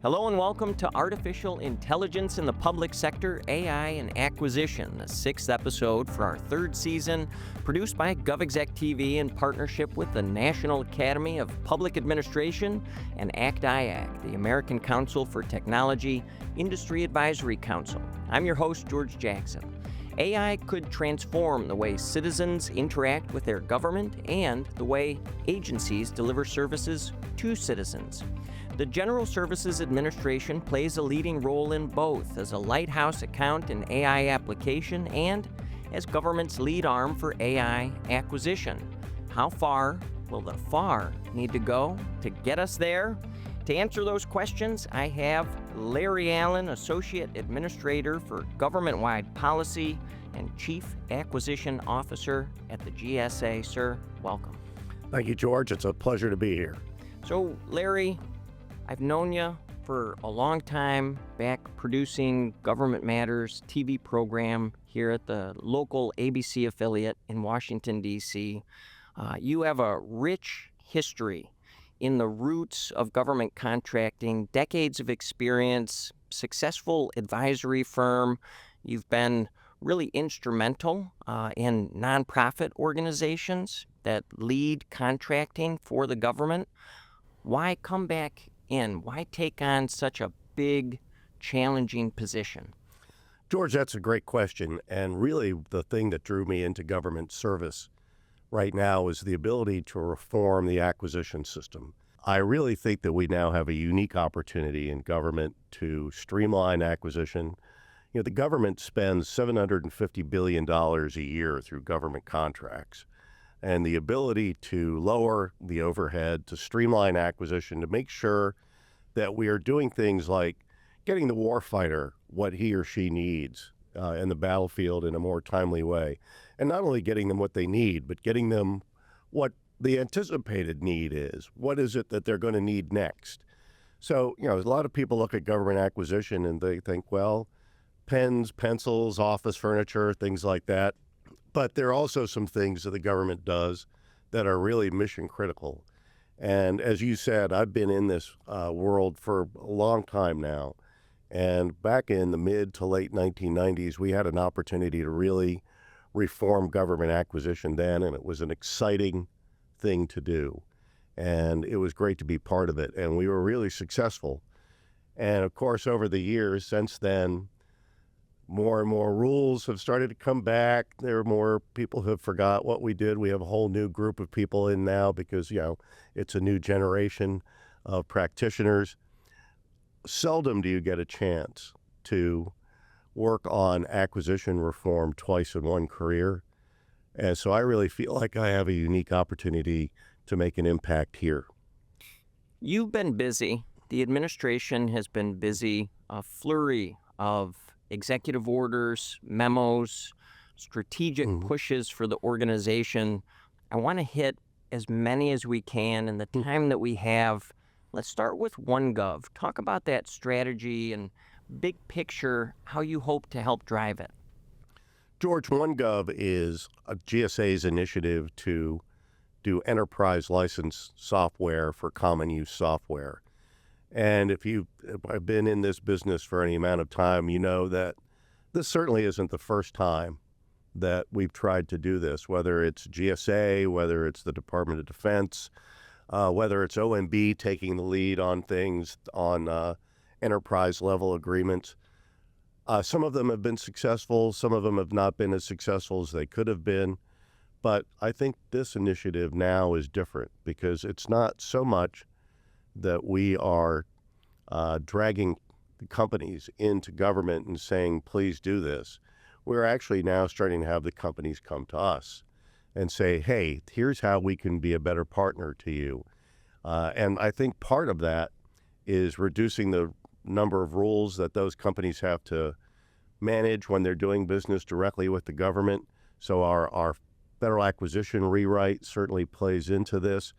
Hello and welcome to Artificial Intelligence in the Public Sector, AI and Acquisition, the sixth episode for our third season, produced by GovExec TV in partnership with the National Academy of Public Administration and ACT-IAC, the American Council for Technology Industry Advisory Council. I'm your host, George Jackson. AI could transform the way citizens interact with their government and the way agencies deliver services to citizens. The General Services Administration plays a leading role in both as a lighthouse account and AI application and as government's lead arm for AI acquisition. How far will the FAR need to go to get us there? To answer those questions, I have Larry Allen, Associate Administrator for Governmentwide Policy and Chief Acquisition Officer at the GSA. Sir, welcome. Thank you, George. It's a pleasure to be here. So, Larry, I've known you for a long time, back producing Government Matters TV program here at the local ABC affiliate in Washington, D.C. You have a rich history in the roots of government contracting, decades of experience, successful advisory firm. You've been really instrumental in nonprofit organizations that lead contracting for the government. Why come back in? Why take on such a big, challenging position? George, that's a great question. And really, the thing that drew me into government service right now is the ability to reform the acquisition system. I really think that we now have a unique opportunity in government to streamline acquisition. You know, the government spends $750 billion a year through government contracts. And the ability to lower the overhead, to streamline acquisition, to make sure that we are doing things like getting the warfighter what he or she needs in the battlefield in a more timely way. And not only getting them what they need, but getting them what the anticipated need is. What is it that they're going to need next? So, a lot of people look at government acquisition and they think, well, pens, pencils, office furniture, things like that. But there are also some things that the government does that are really mission critical. And as you said, I've been in this world for a long time now. And back in the mid to late 1990s, we had an opportunity to really reform government acquisition then, and it was an exciting thing to do. And it was great to be part of it, and we were really successful. And of course, over the years since then, more and more rules have started to come back. There are more people who have forgot what we did. We have a whole new group of people in now because, it's a new generation of practitioners. Seldom do you get a chance to work on acquisition reform twice in one career. And so I really feel like I have a unique opportunity to make an impact here. You've been busy. The administration has been busy. A flurry of executive orders, memos, strategic pushes for the organization. I want to hit as many as we can in the time that we have. Let's start with OneGov. Talk about that strategy and big picture, how you hope to help drive it. George, OneGov is a GSA's initiative to do enterprise license software for common use software. And if I've been in this business for any amount of time, you know that this certainly isn't the first time that we've tried to do this, whether it's GSA, whether it's the Department of Defense, whether it's OMB taking the lead on things, on enterprise level agreements. Some of them have been successful. Some of them have not been as successful as they could have been. But I think this initiative now is different because it's not so much that we are dragging the companies into government and saying, please do this. We're actually now starting to have the companies come to us and say, hey, here's how we can be a better partner to you. And I think part of that is reducing the number of rules that those companies have to manage when they're doing business directly with the government. So our federal acquisition rewrite certainly plays into this.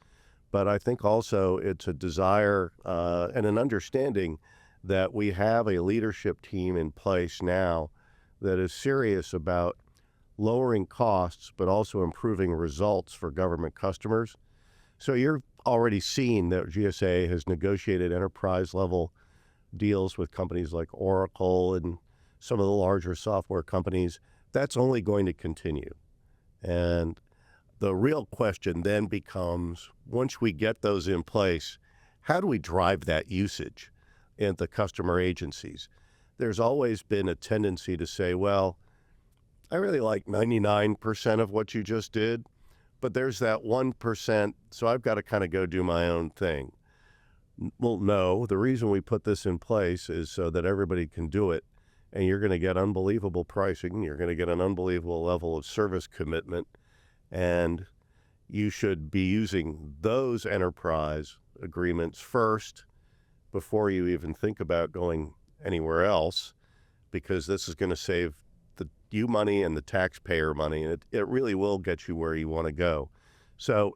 But I think also it's a desire and an understanding that we have a leadership team in place now that is serious about lowering costs, but also improving results for government customers. So you're already seen that GSA has negotiated enterprise level deals with companies like Oracle and some of the larger software companies, that's only going to continue. And the real question then becomes, once we get those in place, how do we drive that usage in the customer agencies? There's always been a tendency to say, well, I really like 99% of what you just did, but there's that 1%, so I've got to kind of go do my own thing. Well, no, the reason we put this in place is so that everybody can do it, and you're going to get unbelievable pricing, you're going to get an unbelievable level of service commitment, and you should be using those enterprise agreements first before you even think about going anywhere else, because this is going to save you money and the taxpayer money, and it really will get you where you want to go. So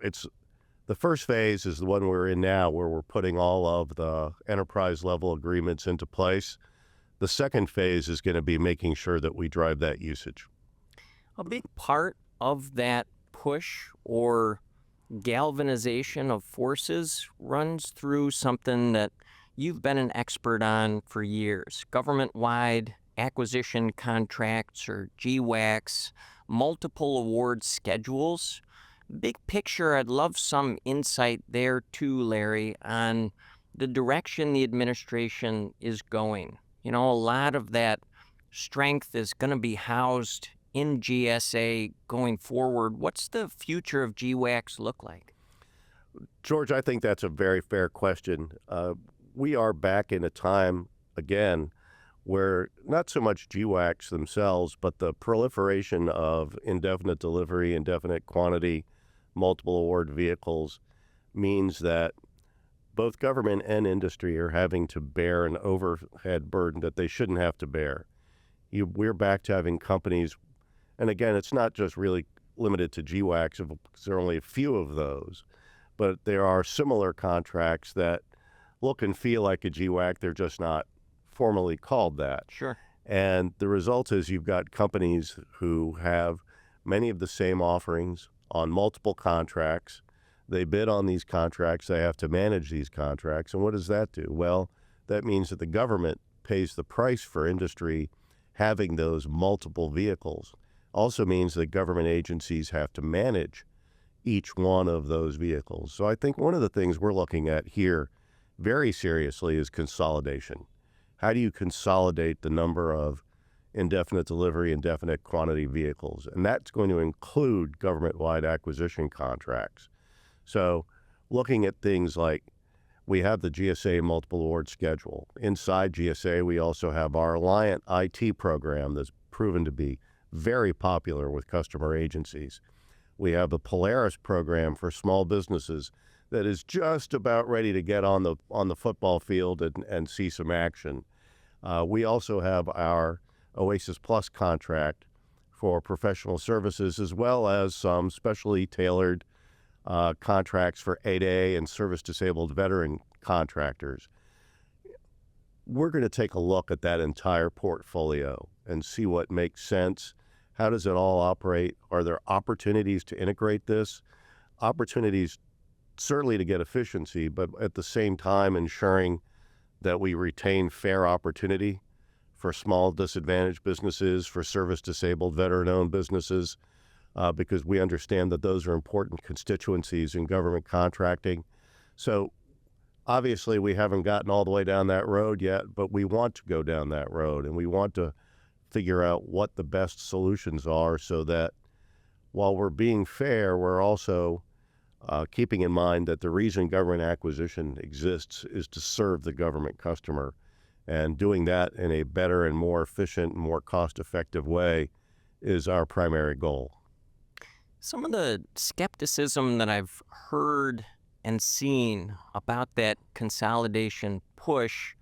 the first phase is the one we're in now, where we're putting all of the enterprise level agreements into place. The second phase is going to be making sure that we drive that usage. A big part of that push or galvanization of forces runs through something that you've been an expert on for years: government-wide acquisition contracts, or GWACs, multiple award schedules. Big picture, I'd love some insight there too, Larry, on the direction the administration is going. A lot of that strength is going to be housed in GSA going forward. What's the future of GWACs look like? George, I think that's a very fair question. We are back in a time, again, where not so much GWACs themselves, but the proliferation of indefinite delivery, indefinite quantity, multiple award vehicles means that both government and industry are having to bear an overhead burden that they shouldn't have to bear. We're back to having companies, and again, it's not just really limited to GWACs, because there are only a few of those, but there are similar contracts that look and feel like a GWAC, they're just not formally called that. Sure. And the result is you've got companies who have many of the same offerings on multiple contracts. They bid on these contracts. They have to manage these contracts. And what does that do? Well, that means that the government pays the price for industry having those multiple vehicles. Also means that government agencies have to manage each one of those vehicles. So I think one of the things we're looking at here very seriously is consolidation. How do you consolidate the number of indefinite delivery, indefinite quantity vehicles? And that's going to include government-wide acquisition contracts. So looking at things like, we have the GSA multiple award schedule. Inside GSA, we also have our Alliant IT program that's proven to be very popular with customer agencies. We have the Polaris program for small businesses that is just about ready to get on the football field and see some action. We also have our Oasis Plus contract for professional services, as well as some specially tailored contracts for 8A and service-disabled veteran contractors. We're going to take a look at that entire portfolio and see what makes sense. How does it all operate? Are there opportunities to integrate this? Opportunities certainly to get efficiency, but at the same time ensuring that we retain fair opportunity for small disadvantaged businesses, for service-disabled veteran-owned businesses, because we understand that those are important constituencies in government contracting. So obviously we haven't gotten all the way down that road yet, but we want to go down that road, and we want to figure out what the best solutions are so that while we're being fair, we're also keeping in mind that the reason government acquisition exists is to serve the government customer. And doing that in a better and more efficient and more cost-effective way is our primary goal. Some of the skepticism that I've heard and seen about that consolidation push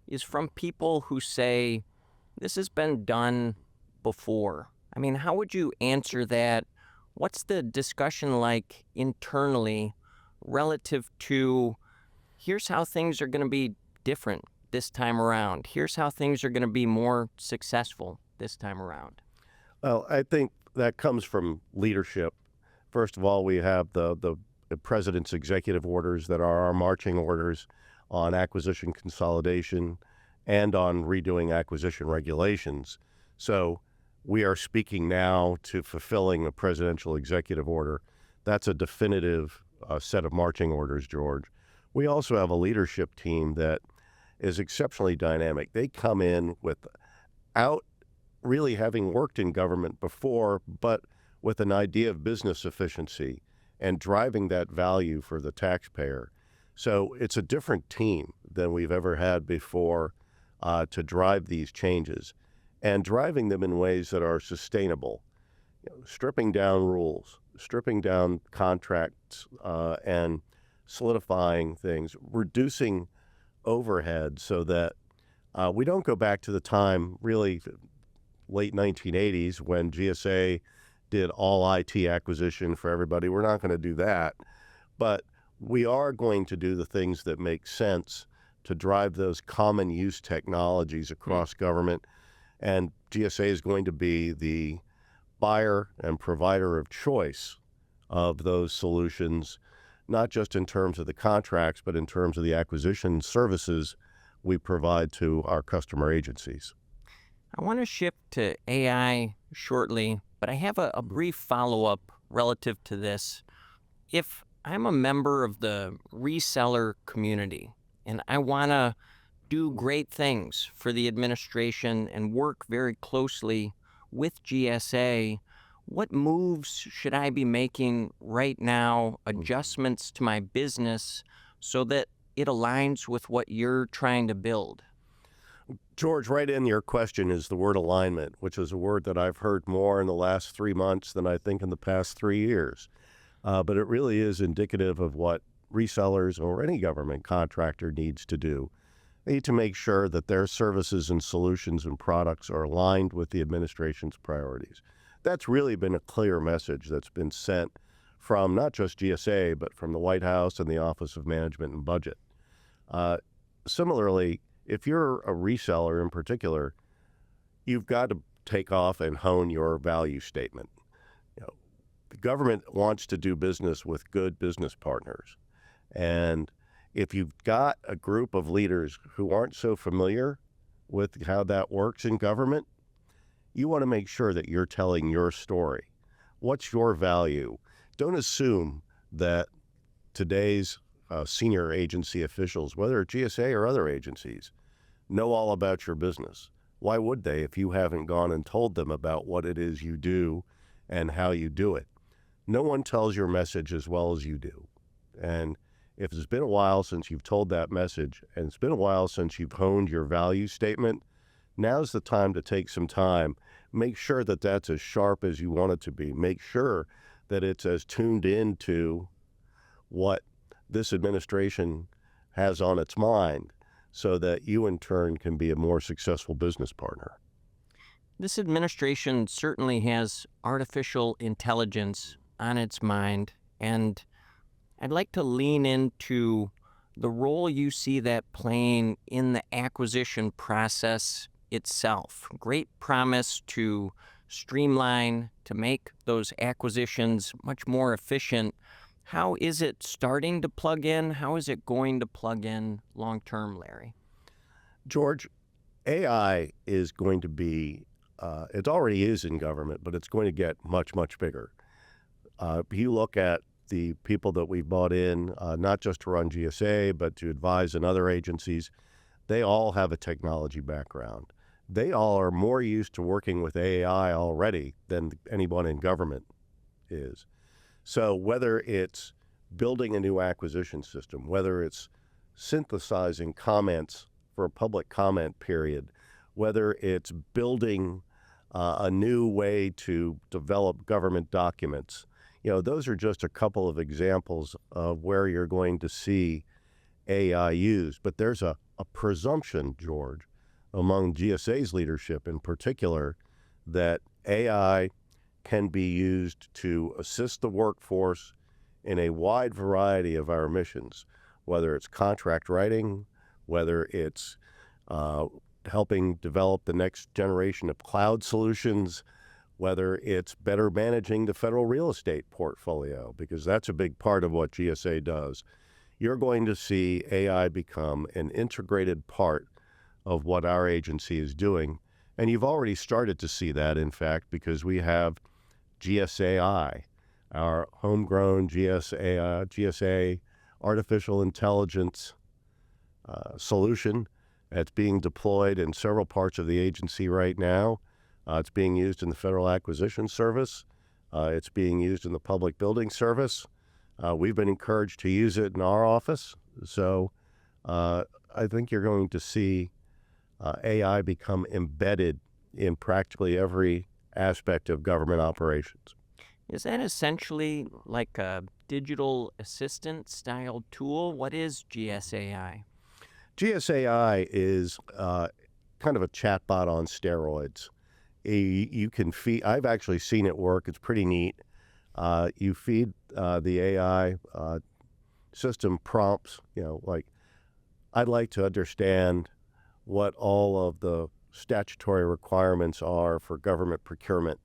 is from people who say, this has been done before. I mean, how would you answer that? What's the discussion like internally relative to, here's how things are going to be different this time around. Here's how things are going to be more successful this time around? Well, I think that comes from leadership. First of all, we have the president's executive orders that are our marching orders on acquisition consolidation. and on redoing acquisition regulations. So we are speaking now to fulfilling a presidential executive order. That's a definitive set of marching orders, George. We also have a leadership team that is exceptionally dynamic. They come in without really having worked in government before, but with an idea of business efficiency and driving that value for the taxpayer. So it's a different team than we've ever had before to drive these changes and driving them in ways that are sustainable. Stripping down rules, stripping down contracts, and solidifying things, reducing overhead so that we don't go back to the time, really late 1980s, when GSA did all IT acquisition for everybody. We're not going to do that. But we are going to do the things that make sense to drive those common use technologies across government. And GSA is going to be the buyer and provider of choice of those solutions, not just in terms of the contracts, but in terms of the acquisition services we provide to our customer agencies. I want to shift to AI shortly, but I have a brief follow-up relative to this. If I'm a member of the reseller community and I want to do great things for the administration and work very closely with GSA, what moves should I be making right now, adjustments to my business, so that it aligns with what you're trying to build? George, right in your question is the word alignment, which is a word that I've heard more in the last 3 months than I think in the past 3 years. But it really is indicative of what resellers or any government contractor needs to do. They need to make sure that their services and solutions and products are aligned with the administration's priorities. That's really been a clear message that's been sent from not just GSA, but from the White House and the Office of Management and Budget. Similarly, if you're a reseller in particular, you've got to take off and hone your value statement. The government wants to do business with good business partners. And if you've got a group of leaders who aren't so familiar with how that works in government, you want to make sure that you're telling your story. What's your value? Don't assume that today's senior agency officials, whether at GSA or other agencies, know all about your business. Why would they if you haven't gone and told them about what it is you do and how you do it? No one tells your message as well as you do. And if it's been a while since you've told that message, and it's been a while since you've honed your value statement, now's the time to take some time. Make sure that that's as sharp as you want it to be. Make sure that it's as tuned into what this administration has on its mind, so that you in turn can be a more successful business partner. This administration certainly has artificial intelligence on its mind, and I'd like to lean into the role you see that playing in the acquisition process itself. Great promise to streamline, to make those acquisitions much more efficient. How is it starting to plug in? How is it going to plug in long term, Larry? George, AI is going to be, it already is in government, but it's going to get much, much bigger. If you look at the people that we've brought in, not just to run GSA, but to advise in other agencies, they all have a technology background. They all are more used to working with AI already than anyone in government is. So whether it's building a new acquisition system, whether it's synthesizing comments for a public comment period, whether it's building a new way to develop government documents, those are just a couple of examples of where you're going to see AI used. But there's a presumption, George, among GSA's leadership in particular, that AI can be used to assist the workforce in a wide variety of our missions, whether it's contract writing, whether it's helping develop the next generation of cloud solutions, whether it's better managing the federal real estate portfolio, because that's a big part of what GSA does. You're going to see AI become an integrated part of what our agency is doing. And you've already started to see that, in fact, because we have GSAI, our homegrown GSA artificial intelligence solution that's being deployed in several parts of the agency right now. It's being used in the Federal Acquisition Service. It's being used in the Public Building Service. We've been encouraged to use it in our office. So I think you're going to see AI become embedded in practically every aspect of government operations. Is that essentially like a digital assistant style tool? What is GSAI? GSAI is kind of a chatbot on steroids. You can feed, I've actually seen it work. It's pretty neat. You feed the AI system prompts, like, I'd like to understand what all of the statutory requirements are for government procurement.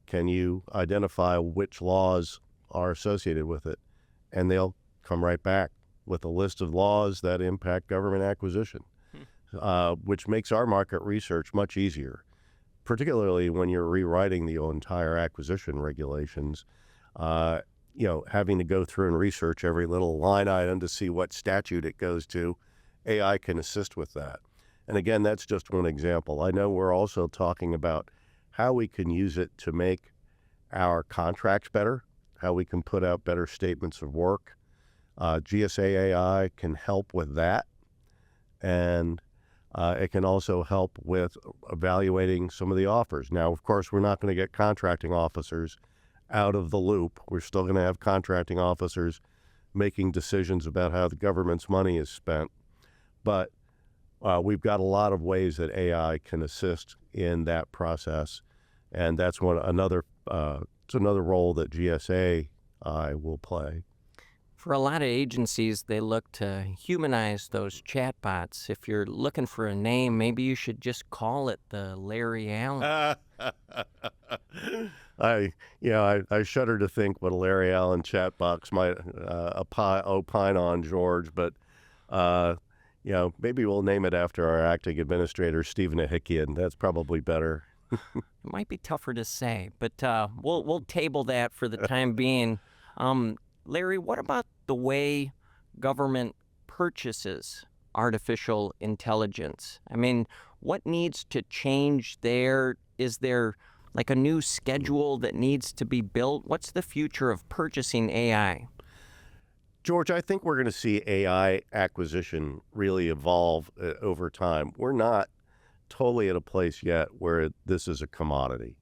Can you identify which laws are associated with it? And they'll come right back with a list of laws that impact government acquisition, which makes our market research much easier, particularly when you're rewriting the entire acquisition regulations. Having to go through and research every little line item to see what statute it goes to, AI can assist with that. And again, that's just one example. I know we're also talking about how we can use it to make our contracts better, how we can put out better statements of work. GSA AI can help with that. And it can also help with evaluating some of the offers. Now, of course, we're not going to get contracting officers out of the loop. We're still going to have contracting officers making decisions about how the government's money is spent. But we've got a lot of ways that AI can assist in that process. And that's another role that GSA will play. For a lot of agencies, they look to humanize those chatbots. If you're looking for a name, maybe you should just call it the Larry Allen. I shudder to think what a Larry Allen chatbox might opine on, George, but maybe we'll name it after our acting administrator, Stephen Ahikian. That's probably better. It might be tougher to say, but we'll table that for the time being. Larry, what about the way government purchases artificial intelligence? I mean, what needs to change there? Is there like a new schedule that needs to be built? What's the future of purchasing AI? George, I think we're going to see AI acquisition really evolve over time. We're not totally at a place yet where this is a commodity.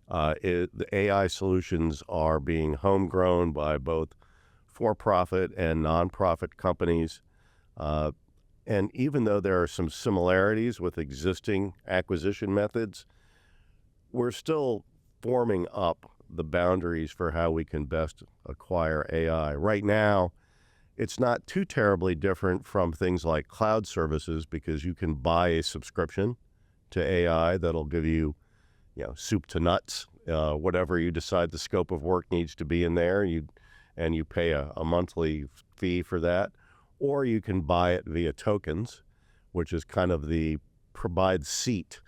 The AI solutions are being homegrown by both for-profit and nonprofit companies. And even though there are some similarities with existing acquisition methods, we're still forming up the boundaries for how we can best acquire AI. Right now, it's not too terribly different from things like cloud services because you can buy a subscription to AI that'll give you, soup to nuts, whatever you decide the scope of work needs to be in there. And you pay a monthly fee for that, or you can buy it via tokens, which is kind of the provide seat,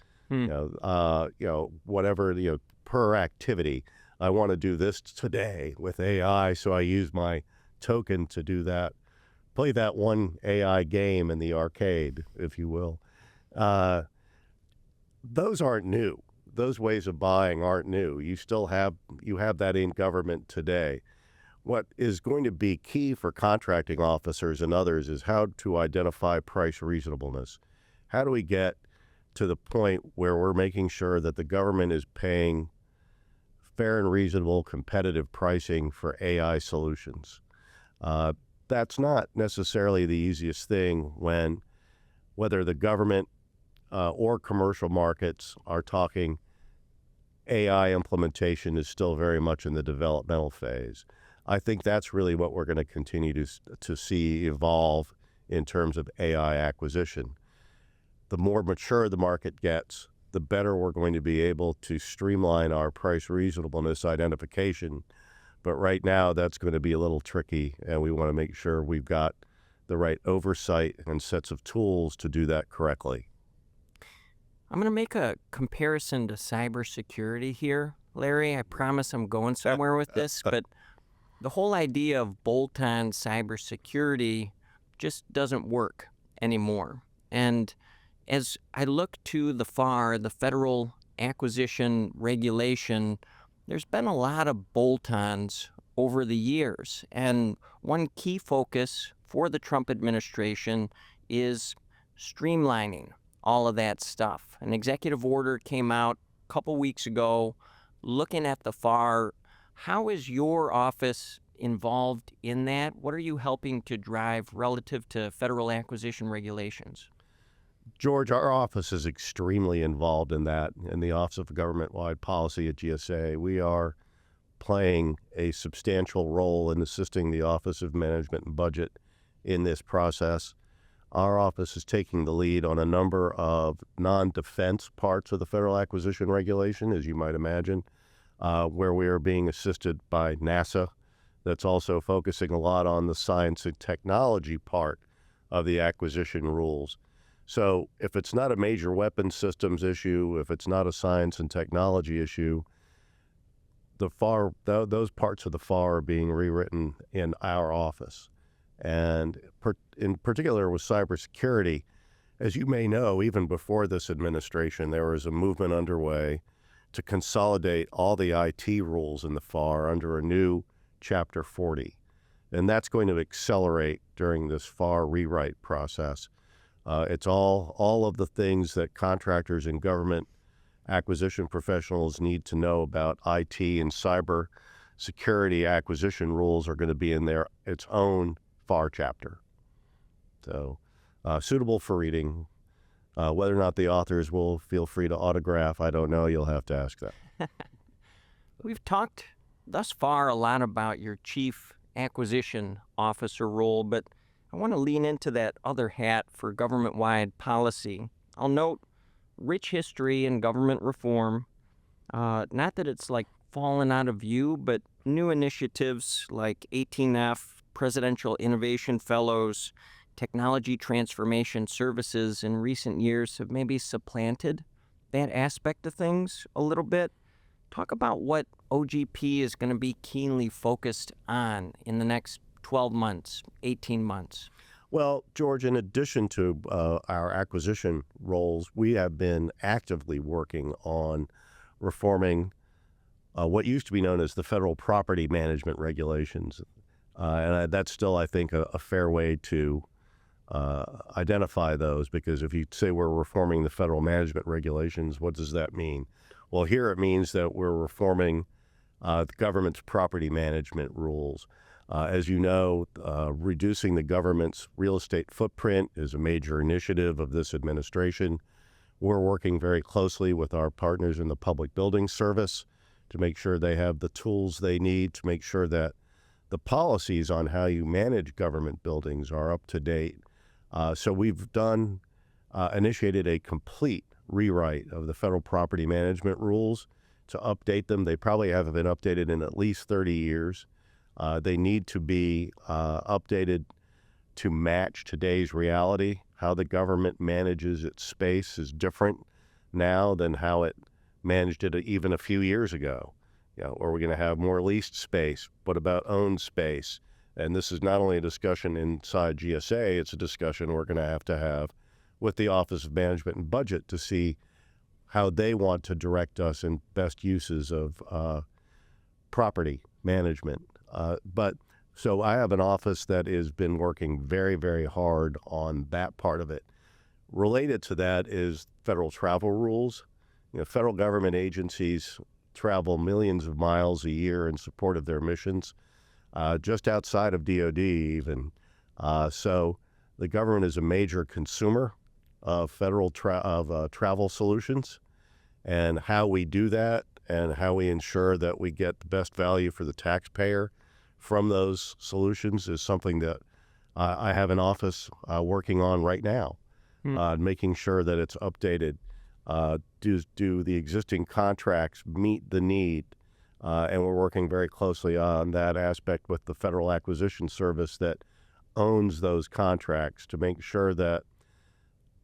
whatever, per activity. I want to do this today with AI, so I use my token to do that, play that one AI game in the arcade, if you will. Those aren't new. Those ways of buying aren't new. You have that in government today. What is going to be key for contracting officers and others is how to identify price reasonableness. How do we get to the point where we're making sure that the government is paying fair and reasonable competitive pricing for AI solutions? That's not necessarily the easiest thing whether the government or commercial markets are talking AI implementation is still very much in the developmental phase. I think that's really what we're going to continue to see evolve in terms of AI acquisition. The more mature the market gets, the better we're going to be able to streamline our price reasonableness identification. But right now, that's going to be a little tricky, and we want to make sure we've got the right oversight and sets of tools to do that correctly. I'm going to make a comparison to cybersecurity here, Larry. I promise I'm going somewhere with this, but the whole idea of bolt-on cybersecurity just doesn't work anymore. And as I look to the FAR, the Federal Acquisition Regulation, there's been a lot of bolt-ons over the years. And one key focus for the Trump administration is streamlining all of that stuff. An executive order came out a couple weeks ago looking at the FAR. How is your office involved in that? What are you helping to drive relative to federal acquisition regulations? George, our office is extremely involved in that. In the Office of Governmentwide Policy at GSA, we are playing a substantial role in assisting the Office of Management and Budget in this process. Our office is taking the lead on a number of non-defense parts of the federal acquisition regulation, as you might imagine, where we are being assisted by NASA. That's also focusing a lot on the science and technology part of the acquisition rules. So if it's not a major weapons systems issue, if it's not a science and technology issue, those parts of the FAR are being rewritten in our office. And in particular with cybersecurity, as you may know, even before this administration, there was a movement underway to consolidate all the IT rules in the FAR under a new Chapter 40. And that's going to accelerate during this FAR rewrite process. It's all of the things that contractors and government acquisition professionals need to know about IT and cyber security acquisition rules are going to be in its own FAR chapter. So suitable for reading. Whether or not the authors will feel free to autograph, I don't know. You'll have to ask them. We've talked thus far a lot about your chief acquisition officer role, but I want to lean into that other hat for government-wide policy. I'll note rich history in government reform. Not that it's like fallen out of view, but new initiatives like 18F, Presidential Innovation Fellows, Technology Transformation Services in recent years have maybe supplanted that aspect of things a little bit. Talk about what OGP is going to be keenly focused on in the next 12 months, 18 months. Well, George, in addition to our acquisition roles, we have been actively working on reforming what used to be known as the federal property management regulations. And that's still, I think, a fair way to identify those, because if you say we're reforming the federal management regulations, what does that mean? Well, here it means that we're reforming the government's property management rules. As you know, reducing the government's real estate footprint is a major initiative of this administration. We're working very closely with our partners in the Public Building Service to make sure they have the tools they need to make sure that the policies on how you manage government buildings are up to date. So we've initiated a complete rewrite of the federal property management rules to update them. They probably haven't been updated in at least 30 years. They need to be updated to match today's reality. How the government manages its space is different now than how it managed it even a few years ago. Are we going to have more leased space? What about owned space? And this is not only a discussion inside GSA, it's a discussion we're going to have with the Office of Management and Budget to see how they want to direct us in best uses of property management. So I have an office that has been working very, very hard on that part of it. Related to that is federal travel rules. Federal government agencies travel millions of miles a year in support of their missions, just outside of DOD even. So the government is a major consumer of federal travel solutions, and how we do that and how we ensure that we get the best value for the taxpayer from those solutions is something that I have an office working on right now, making sure that it's updated. Do the existing contracts meet the need? And we're working very closely on that aspect with the Federal Acquisition Service that owns those contracts to make sure that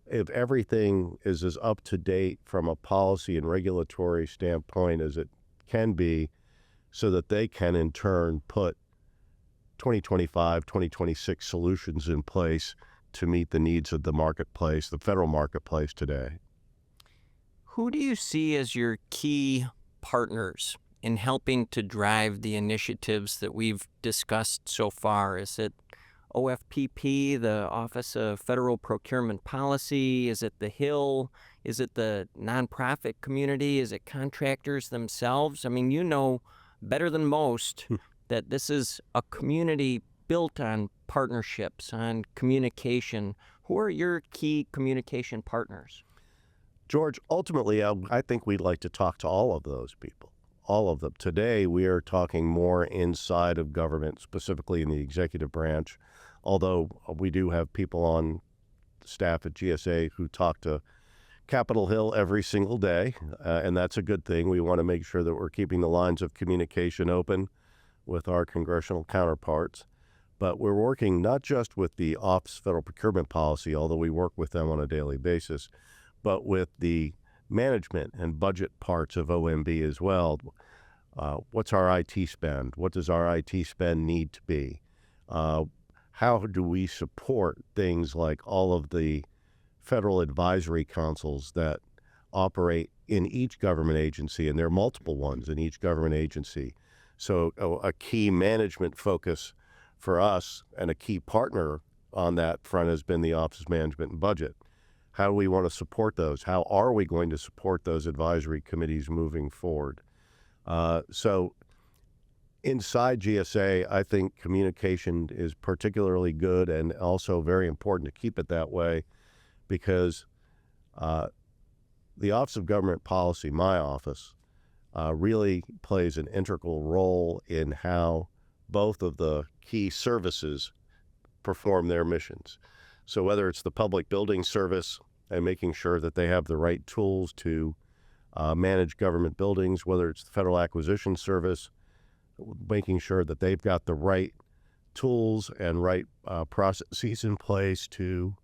if everything is as up to date from a policy and regulatory standpoint as it can be, so that they can in turn put 2025, 2026 solutions in place to meet the needs of the marketplace, the federal marketplace today. Who do you see as your key partners in helping to drive the initiatives that we've discussed so far? Is it OFPP, the Office of Federal Procurement Policy? Is it the Hill? Is it the nonprofit community? Is it contractors themselves? I mean, you know better than most that this is a community built on partnerships, on communication. Who are your key communication partners? George, ultimately, I think we'd like to talk to all of those people, all of them. Today, we are talking more inside of government, specifically in the executive branch, although we do have people on staff at GSA who talk to Capitol Hill every single day, and that's a good thing. We want to make sure that we're keeping the lines of communication open with our congressional counterparts. But we're working not just with the Office of Federal Procurement Policy, although we work with them on a daily basis, but with the management and budget parts of OMB as well. What's our IT spend? What does our IT spend need to be? How do we support things like all of the federal advisory councils that operate in each government agency, and there are multiple ones in each government agency. So a key management focus for us and a key partner on that front has been the Office of Management and Budget. How do we want to support those? How are we going to support those advisory committees moving forward? So inside GSA, I think communication is particularly good and also very important to keep it that way, because the Office of Government Policy, my office, really plays an integral role in how both of the key services perform their missions. So whether it's the Public Building Service and making sure that they have the right tools to manage government buildings, whether it's the Federal Acquisition Service, making sure that they've got the right tools and right processes in place to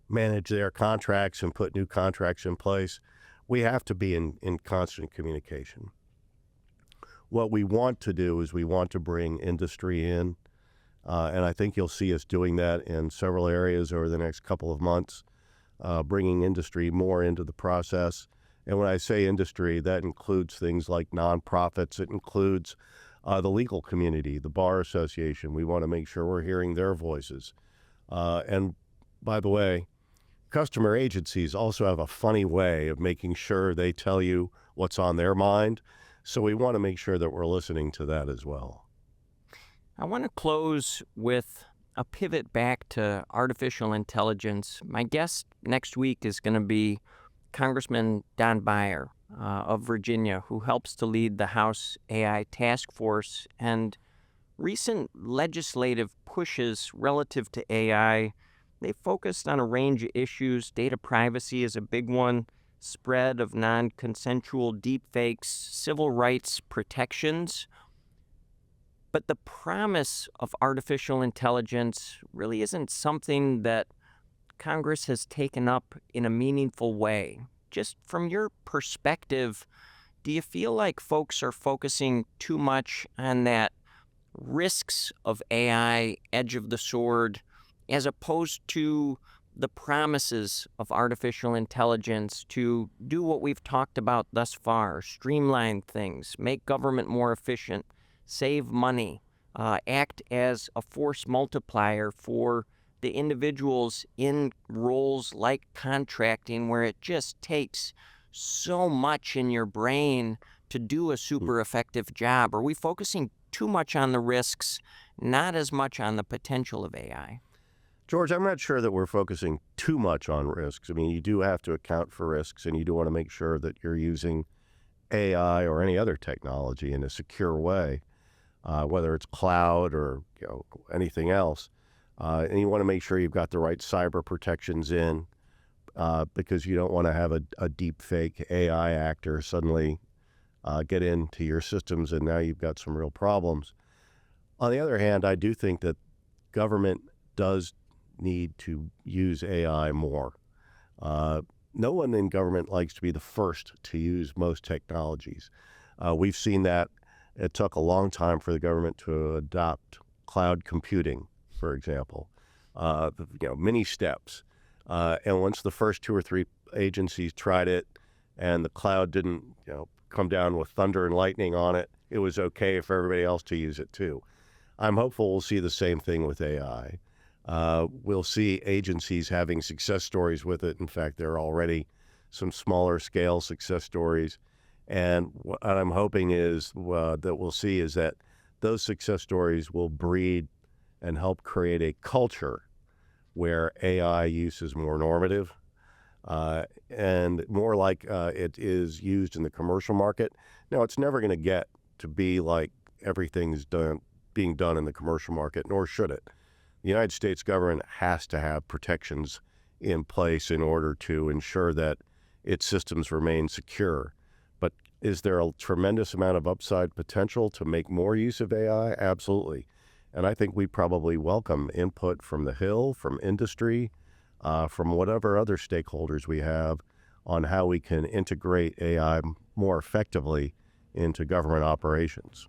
manage their contracts and put new contracts in place, we have to be in constant communication. What we want to do is we want to bring industry in, and I think you'll see us doing that in several areas over the next couple of months, bringing industry more into the process. And when I say industry, that includes things like nonprofits. It includes the legal community, the Bar Association. We want to make sure we're hearing their voices. And by the way, customer agencies also have a funny way of making sure they tell you what's on their mind. So we want to make sure that we're listening to that as well. I want to close with a pivot back to artificial intelligence. My guest next week is going to be Congressman Don Beyer of Virginia, who helps to lead the House AI Task Force. And recent legislative pushes relative to AI, they focused on a range of issues. Data privacy is a big one, spread of non-consensual deepfakes, civil rights protections. But the promise of artificial intelligence really isn't something that Congress has taken up in a meaningful way. Just from your perspective, do you feel like folks are focusing too much on that risks of AI, edge of the sword, as opposed to the promises of artificial intelligence to do what we've talked about thus far, streamline things, make government more efficient, save money, act as a force multiplier for the individuals in roles like contracting, where it just takes so much in your brain to do a super effective job? Are we focusing too much on the risks, not as much on the potential of AI? George, I'm not sure that we're focusing too much on risks. I mean, you do have to account for risks, and you do want to make sure that you're using AI or any other technology in a secure way, whether it's cloud or anything else. And you want to make sure you've got the right cyber protections in, because you don't want to have a deep fake AI actor suddenly get into your systems, and now you've got some real problems. On the other hand, I do think that government does need to use AI more. No one in government likes to be the first to use most technologies. We've seen that it took a long time for the government to adopt cloud computing, for example. Many steps. And once the first 2 or 3 agencies tried it and the cloud didn't, come down with thunder and lightning on it, it was okay for everybody else to use it too. I'm hopeful we'll see the same thing with AI. We'll see agencies having success stories with it. In fact, there are already some smaller scale success stories. And what I'm hoping is that we'll see is that those success stories will breed and help create a culture where AI use is more normative and more like it is used in the commercial market. Now, it's never going to get to be like everything's being done in the commercial market, nor should it. The United States government has to have protections in place in order to ensure that its systems remain secure. But is there a tremendous amount of upside potential to make more use of AI? Absolutely. And I think we probably welcome input from the Hill, from industry, from whatever other stakeholders we have on how we can integrate AI more effectively into government operations.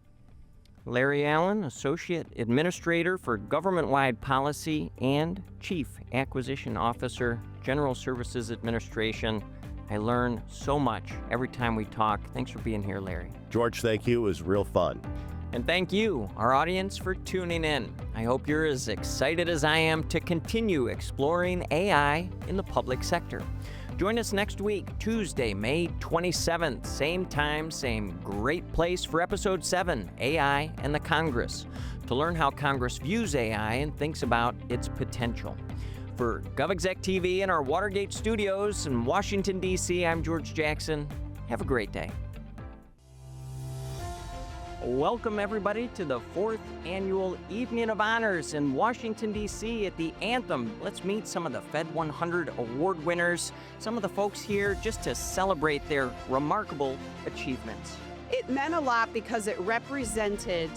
Larry Allen, Associate Administrator for Governmentwide Policy and Chief Acquisition Officer, General Services Administration. I learn so much every time we talk. Thanks for being here, Larry. George, thank you. It was real fun. And thank you, our audience, for tuning in. I hope you're as excited as I am to continue exploring AI in the public sector. Join us next week, Tuesday, May 27th, same time, same great place for Episode 7, AI and the Congress, to learn how Congress views AI and thinks about its potential. For GovExec TV and our Watergate studios in Washington, D.C., I'm George Jackson. Have a great day. Welcome, everybody, to the 4th Annual Evening of Honors in Washington, D.C. at the Anthem. Let's meet some of the Fed 100 award winners, some of the folks here just to celebrate their remarkable achievements. It meant a lot because it represented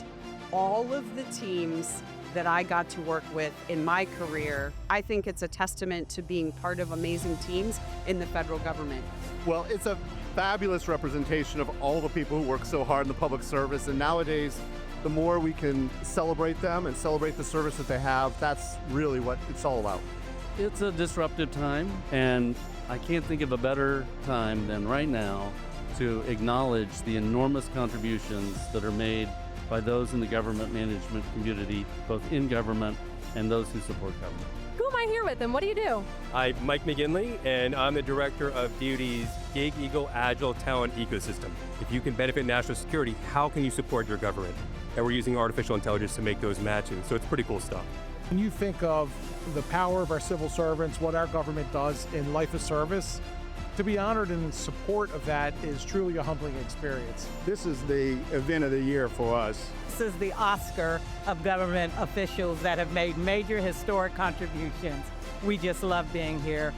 all of the teams that I got to work with in my career. I think it's a testament to being part of amazing teams in the federal government. Well, it's a fabulous representation of all the people who work so hard in the public service, and nowadays the more we can celebrate them and celebrate the service that they have, that's really what it's all about. It's a disruptive time, and I can't think of a better time than right now to acknowledge the enormous contributions that are made by those in the government management community, both in government and those who support government. Who am I here with, and what do you do? I'm Mike McGinley, and I'm the director of DoD's Gig Eagle Agile Talent Ecosystem. If you can benefit national security, how can you support your government? And we're using artificial intelligence to make those matches, so it's pretty cool stuff. When you think of the power of our civil servants, what our government does in life of service, to be honored in support of that is truly a humbling experience. This is the event of the year for us. This is the Oscar of government officials that have made major historic contributions. We just love being here.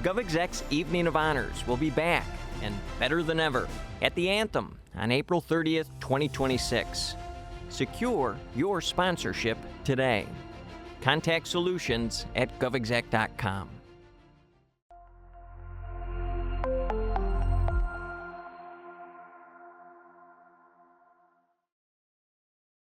GovExec's Evening of Honors will be back, and better than ever, at the Anthem on April 30th, 2026. Secure your sponsorship today. Contact solutions@govexec.com.